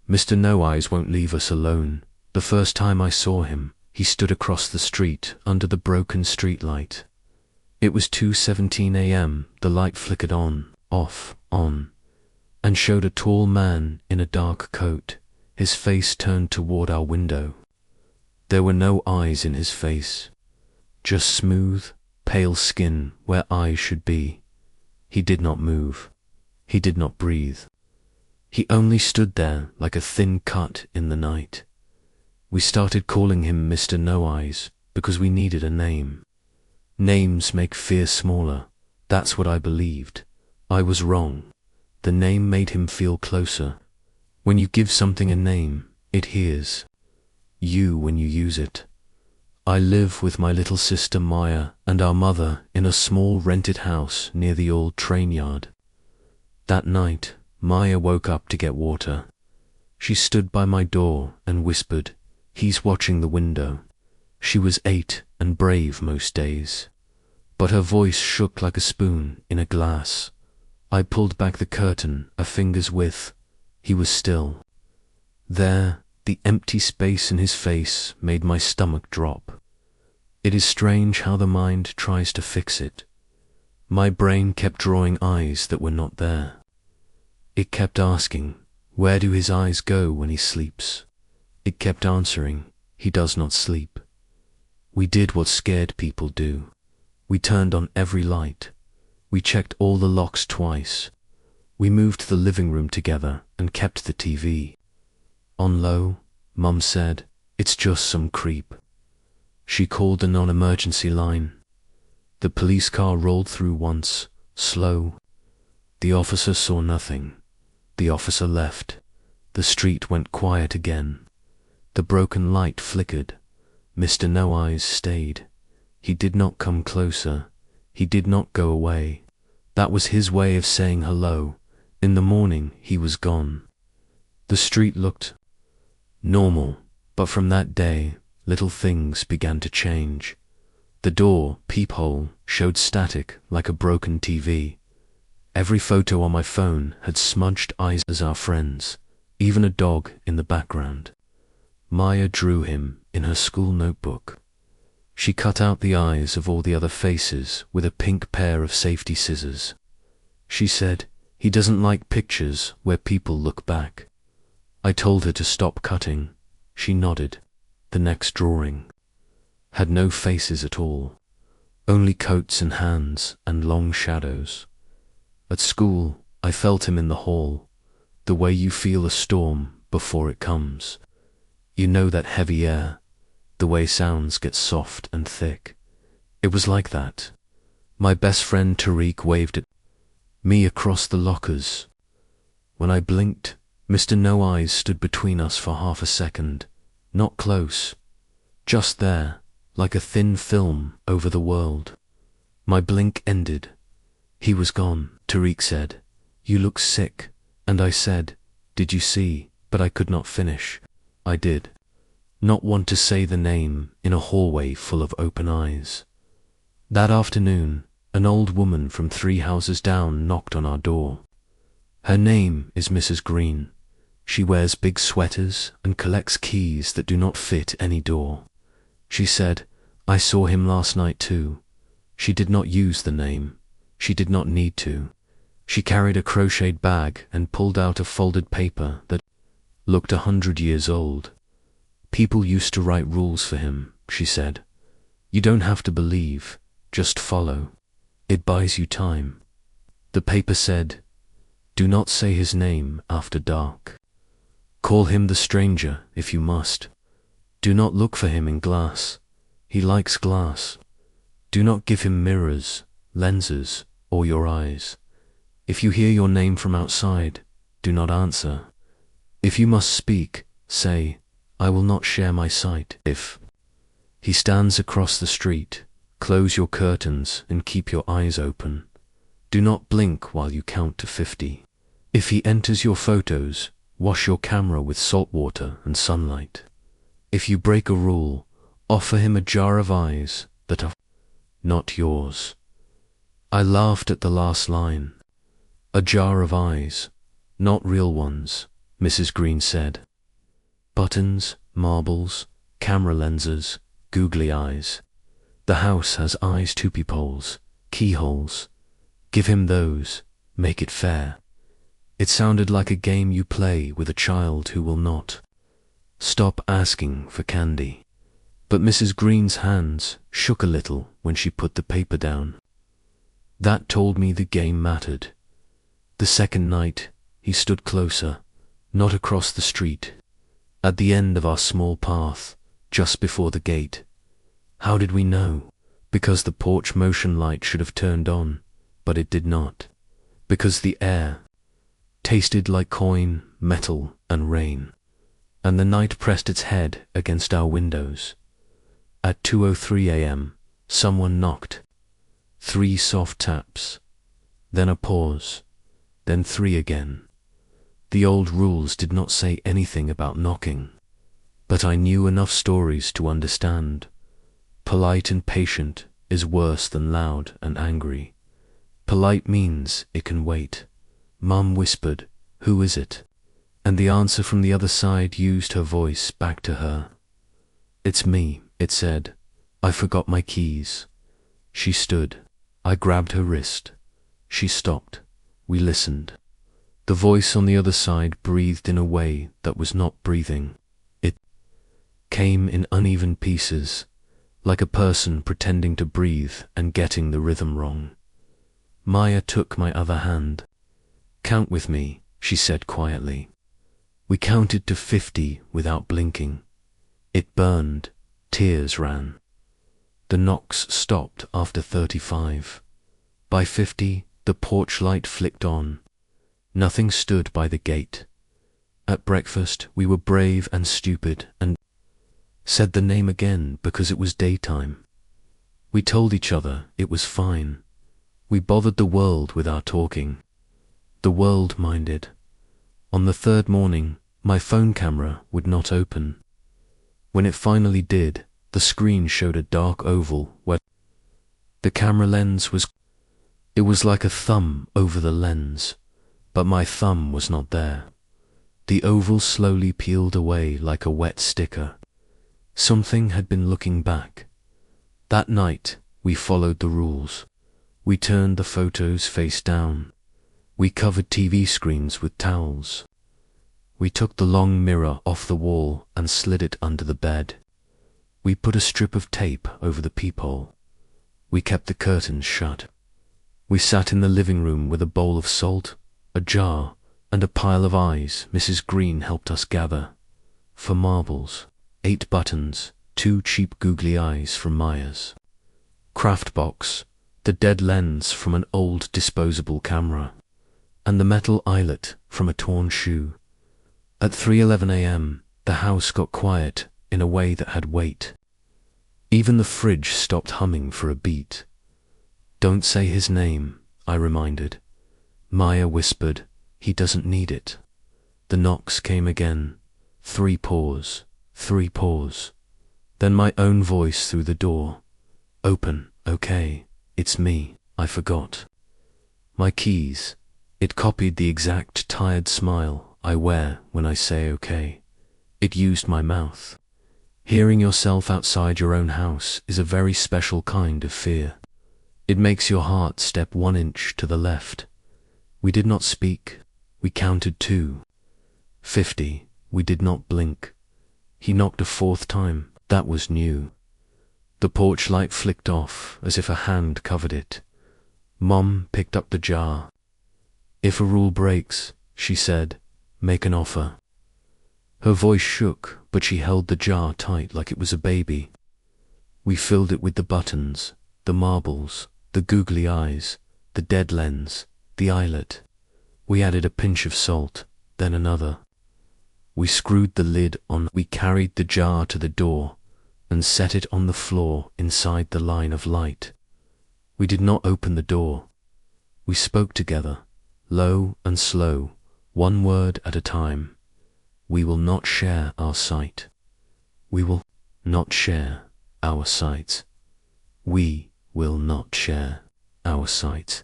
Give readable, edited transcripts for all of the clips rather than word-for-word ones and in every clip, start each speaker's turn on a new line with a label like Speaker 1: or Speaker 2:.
Speaker 1: Mr. No Eyes won't leave us alone. The first time I saw him, he stood across the street under the broken streetlight. It was 2:17 a.m. The light flickered on, off, on, and showed a tall man in a dark coat, his face turned toward our window. There were no eyes in his face, just smooth, pale skin where eyes should be. He did not move. He did not breathe. He only stood there like a thin cut in the night. We started calling him Mr. No Eyes because we needed a name. Names make fear smaller. That's what I believed. I was wrong. The name made him feel closer. When you give something a name, it hears you when you use it. I live with my little sister Maya and our mother in a small rented house near the old train yard. That night, Maya woke up to get water. She stood by my door and whispered, "He's watching the window." She was 8 and brave most days, but her voice shook like a spoon in a glass. I pulled back the curtain a finger's width. He was still. There, the empty space in his face made my stomach drop. It is strange how the mind tries to fix it. My brain kept drawing eyes that were not there. It kept asking, where do his eyes go when he sleeps? It kept answering, he does not sleep. We did what scared people do. We turned on every light. We checked all the locks twice. We moved the living room together and kept the TV on low. Mum said, "It's just some creep." She called the non-emergency line. The police car rolled through once, slow. The officer saw nothing. The officer left. The street went quiet again. The broken light flickered. Mr. No Eyes stayed. He did not come closer. He did not go away. That was his way of saying hello. In the morning, he was gone. The street looked normal, but from that day, little things began to change. The door, peephole, showed static like a broken TV. Every photo on my phone had smudged eyes as our friends, even a dog in the background. Maya drew him in her school notebook. She cut out the eyes of all the other faces with a pink pair of safety scissors. She said, "He doesn't like pictures where people look back." I told her to stop cutting. She nodded. The next drawing had no faces at all, only coats and hands and long shadows. At school, I felt him in the hall, the way you feel a storm before it comes. You know that heavy air, the way sounds get soft and thick. It was like that. My best friend Tariq waved at me across the lockers. When I blinked, Mr. No Eyes stood between us for half a second, not close, just there, like a thin film over the world. My blink ended. He was gone. Tariq said, "You look sick," and I said, "Did you see?" But I could not finish. I did not want to say the name in a hallway full of open eyes. That afternoon, an old woman from 3 houses down knocked on our door. Her name is Mrs. Green. She wears big sweaters and collects keys that do not fit any door. She said, "I saw him last night too." She did not use the name. She did not need to. She carried a crocheted bag and pulled out a folded paper that looked 100 years old. People used to write rules for him, she said. You don't have to believe, just follow. It buys you time. The paper said, "Do not say his name after dark. Call him the stranger if you must. Do not look for him in glass. He likes glass. Do not give him mirrors, lenses, or your eyes. If you hear your name from outside, do not answer. If you must speak, say, 'I will not share my sight.' If he stands across the street, close your curtains and keep your eyes open. Do not blink while you count to 50. If he enters your photos, wash your camera with salt water and sunlight. If you break a rule, offer him a jar of eyes that are not yours." I laughed at the last line. A jar of eyes, not real ones, Mrs. Green said. Buttons, marbles, camera lenses, googly eyes. The house has eyes to peepholes, keyholes. Give him those, make it fair. It sounded like a game you play with a child who will not stop asking for candy. But Mrs. Green's hands shook a little when she put the paper down. That told me the game mattered. The second night, he stood closer, not across the street, at the end of our small path, just before the gate. How did we know? Because the porch motion light should have turned on, but it did not. Because the air tasted like coin, metal, and rain, and the night pressed its head against our windows. At 2:03 a.m., someone knocked. 3 soft taps, then a pause, then 3 again. The old rules did not say anything about knocking, but I knew enough stories to understand. Polite and patient is worse than loud and angry. Polite means it can wait. Mum whispered, "Who is it?" And the answer from the other side used her voice back to her. "It's me," it said. "I forgot my keys." She stood. I grabbed her wrist. She stopped. We listened. The voice on the other side breathed in a way that was not breathing. It came in uneven pieces, like a person pretending to breathe and getting the rhythm wrong. Maya took my other hand. "Count with me," she said quietly. We counted to 50 without blinking. It burned. Tears ran. The knocks stopped after 35. By 50, the porch light flicked on. Nothing stood by the gate. At breakfast, we were brave and stupid and said the name again because it was daytime. We told each other it was fine. We bothered the world with our talking. The world minded. On the third morning, my phone camera would not open. When it finally did, the screen showed a dark oval where the camera lens was. It was like a thumb over the lens, but my thumb was not there. The oval slowly peeled away like a wet sticker. Something had been looking back. That night, we followed the rules. We turned the photos face down. We covered TV screens with towels. We took the long mirror off the wall and slid it under the bed. We put a strip of tape over the peephole. We kept the curtains shut. We sat in the living room with a bowl of salt, a jar, and a pile of eyes Mrs. Green helped us gather. For marbles, 8 buttons, 2 cheap googly eyes from Myers. Craft box, the dead lens from an old disposable camera, and the metal eyelet from a torn shoe. At 3:11 a.m., the house got quiet in a way that had weight. Even the fridge stopped humming for a beat. "Don't say his name," I reminded. Maya whispered, "He doesn't need it." The knocks came again. 3 paws, 3 paws. Then my own voice through the door. "Open, okay, it's me, I forgot." My keys. It copied the exact tired smile I wear when I say okay. It used my mouth. Hearing yourself outside your own house is a very special kind of fear. It makes your heart step 1 inch to the left. We did not speak. We counted 2. 50. We did not blink. He knocked a 4th time. That was new. The porch light flicked off as if a hand covered it. Mom picked up the jar. "If a rule breaks," she said, "make an offer." Her voice shook, but she held the jar tight like it was a baby. We filled it with the buttons, the marbles, the googly eyes, the dead lens, the eyelet. We added a pinch of salt, then another. We screwed the lid on. We carried the jar to the door and set it on the floor inside the line of light. We did not open the door. We spoke together, low and slow, 1 word at a time. We will not share our sight. We will not share our sight. We will not share our sight.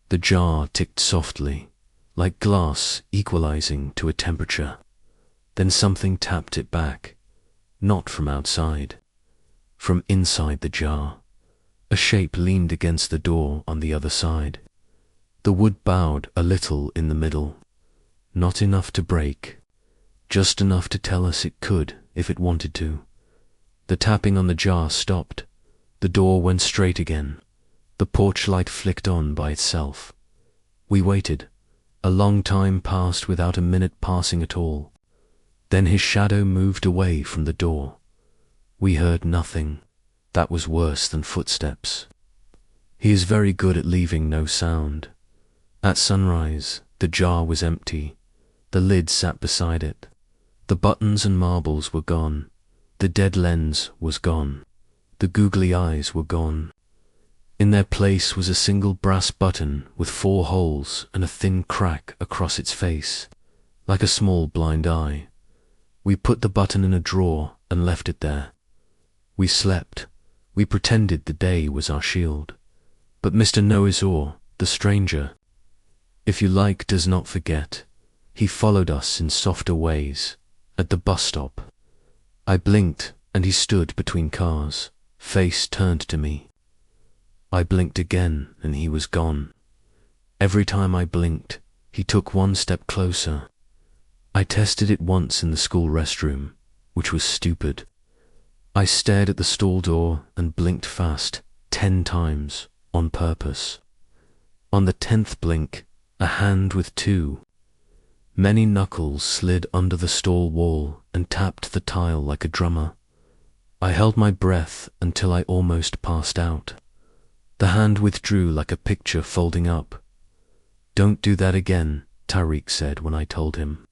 Speaker 1: The jar ticked softly, like glass equalizing to a temperature. Then something tapped it back, not from outside, from inside the jar. A shape leaned against the door on the other side. The wood bowed a little in the middle, not enough to break, just enough to tell us it could if it wanted to. The tapping on the jar stopped. The door went straight again. The porch light flicked on by itself. We waited. A long time passed without a minute passing at all. Then his shadow moved away from the door. We heard nothing. That was worse than footsteps. He is very good at leaving no sound. At sunrise, the jar was empty. The lid sat beside it. The buttons and marbles were gone. The dead lens was gone. The googly eyes were gone. In their place was a single brass button with 4 holes and a thin crack across its face, like a small blind eye. We put the button in a drawer and left it there. We slept. We pretended the day was our shield. But Mr. Noizor, the stranger, if you like, does not forget. He followed us in softer ways, at the bus stop. I blinked, and he stood between cars, face turned to me. I blinked again, and he was gone. Every time I blinked, he took 1 step closer. I tested it once in the school restroom, which was stupid. I stared at the stall door and blinked fast, 10 times, on purpose. On the 10th blink, a hand with 2 many knuckles slid under the stall wall and tapped the tile like a drummer. I held my breath until I almost passed out. The hand withdrew like a picture folding up. "Don't do that again," Tariq said when I told him.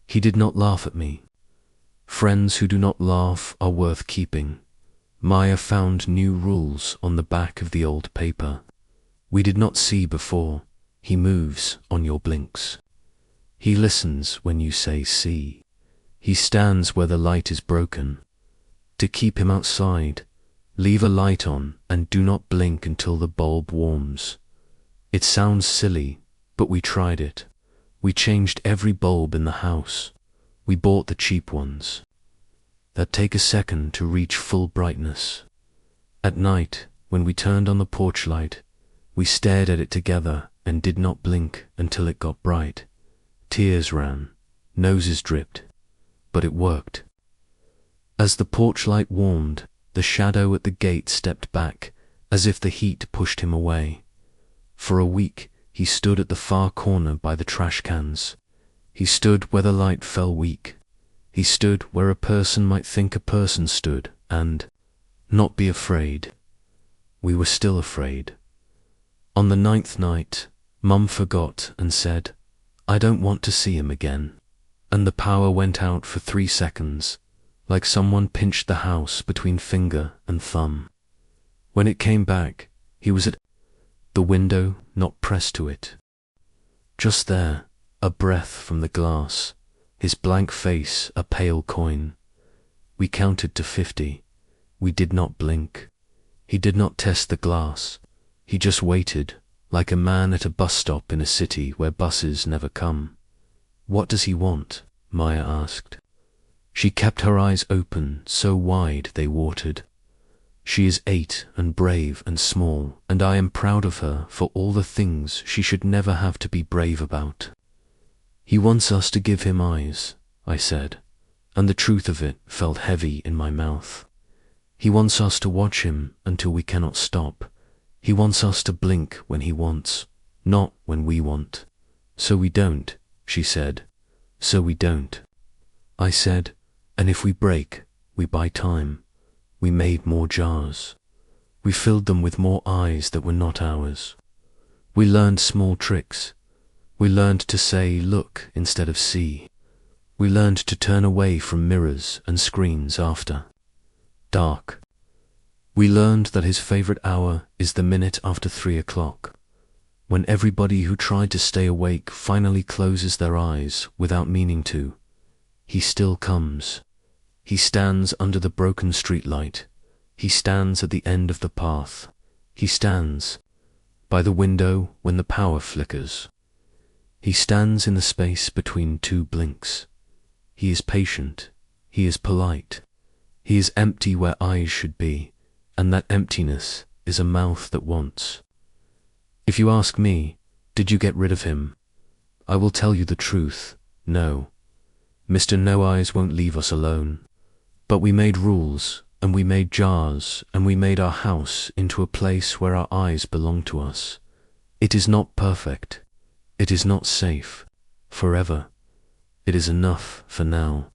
Speaker 1: He did not laugh at me. Friends who do not laugh are worth keeping. Maya found new rules on the back of the old paper. We did not see before. He moves on your blinks. He listens when you say see. He stands where the light is broken. To keep him outside, leave a light on and do not blink until the bulb warms. It sounds silly, but we tried it. We changed every bulb in the house. We bought the cheap ones that take a second to reach full brightness. At night, when we turned on the porch light, we stared at it together and did not blink until it got bright. Tears ran, noses dripped, but it worked. As the porch light warmed, the shadow at the gate stepped back, as if the heat pushed him away. For a week, he stood at the far corner by the trash cans. He stood where the light fell weak. He stood where a person might think a person stood, and not be afraid. We were still afraid. On the 9th night, Mum forgot and said, "I don't want to see him again." And the power went out for 3 seconds, like someone pinched the house between finger and thumb. When it came back, he was at the window, not pressed to it. Just there, a breath from the glass, his blank face a pale coin. We counted to 50. We did not blink. He did not test the glass. He just waited, like a man at a bus stop in a city where buses never come. "What does he want?" Maya asked. She kept her eyes open, so wide they watered. She is 8 and brave and small, and I am proud of her for all the things she should never have to be brave about. "He wants us to give him eyes," I said, and the truth of it felt heavy in my mouth. "He wants us to watch him until we cannot stop. He wants us to blink when he wants, not when we want. So we don't," she said. "So we don't." I said, "And if we break, we buy time." We made more jars. We filled them with more eyes that were not ours. We learned small tricks. We learned to say look instead of see. We learned to turn away from mirrors and screens after dark. We learned that his favorite hour is the minute after 3 o'clock, when everybody who tried to stay awake finally closes their eyes without meaning to. He still comes. He stands under the broken streetlight. He stands at the end of the path. He stands by the window when the power flickers. He stands in the space between two blinks. He is patient. He is polite. He is empty where eyes should be, and that emptiness is a mouth that wants. If you ask me, did you get rid of him? I will tell you the truth. No. Mr. No Eyes won't leave us alone. But we made rules, and we made jars, and we made our house into a place where our eyes belong to us. It is not perfect. It is not safe. Forever. It is enough for now.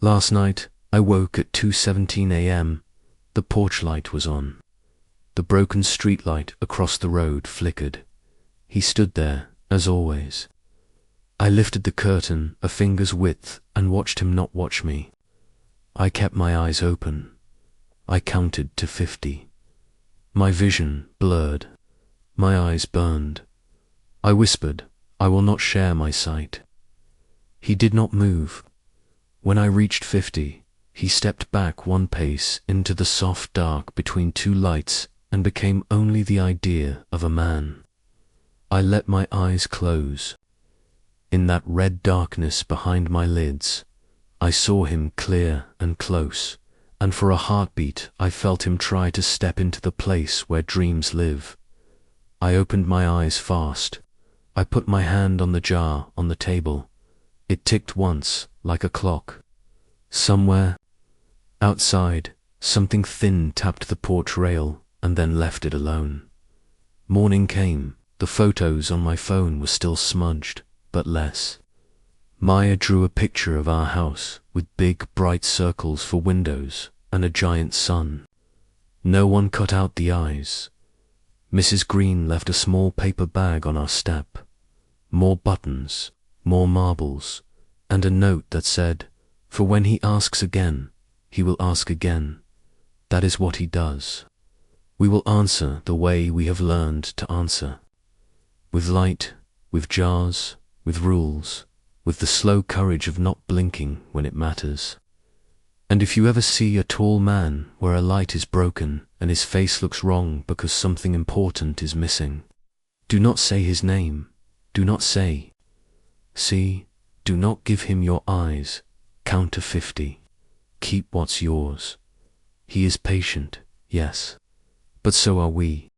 Speaker 1: Last night, I woke at 2:17 a.m. The porch light was on. The broken street light across the road flickered. He stood there, as always. I lifted the curtain a finger's width and watched him not watch me. I kept my eyes open. I counted to 50. My vision blurred. My eyes burned. I whispered, I will not share my sight. He did not move. When I reached 50, he stepped back one pace into the soft dark between two lights and became only the idea of a man. I let my eyes close. In that red darkness behind my lids, I saw him clear and close, and for a heartbeat I felt him try to step into the place where dreams live. I opened my eyes fast. I put my hand on the jar on the table. It ticked once, like a clock. Somewhere, outside, something thin tapped the porch rail and then left it alone. Morning came. The photos on my phone were still smudged, but less. Maya drew a picture of our house with big, bright circles for windows and a giant sun. No one cut out the eyes. Mrs. Green left a small paper bag on our step. More buttons, more marbles, and a note that said, "For when he asks again, he will ask again. That is what he does. We will answer the way we have learned to answer. With light, with jars, with rules, with the slow courage of not blinking when it matters. And if you ever see a tall man where a light is broken and his face looks wrong because something important is missing, do not say his name. Do not say. See, do not give him your eyes. Count to 50. Keep what's yours. He is patient, yes, but so are we.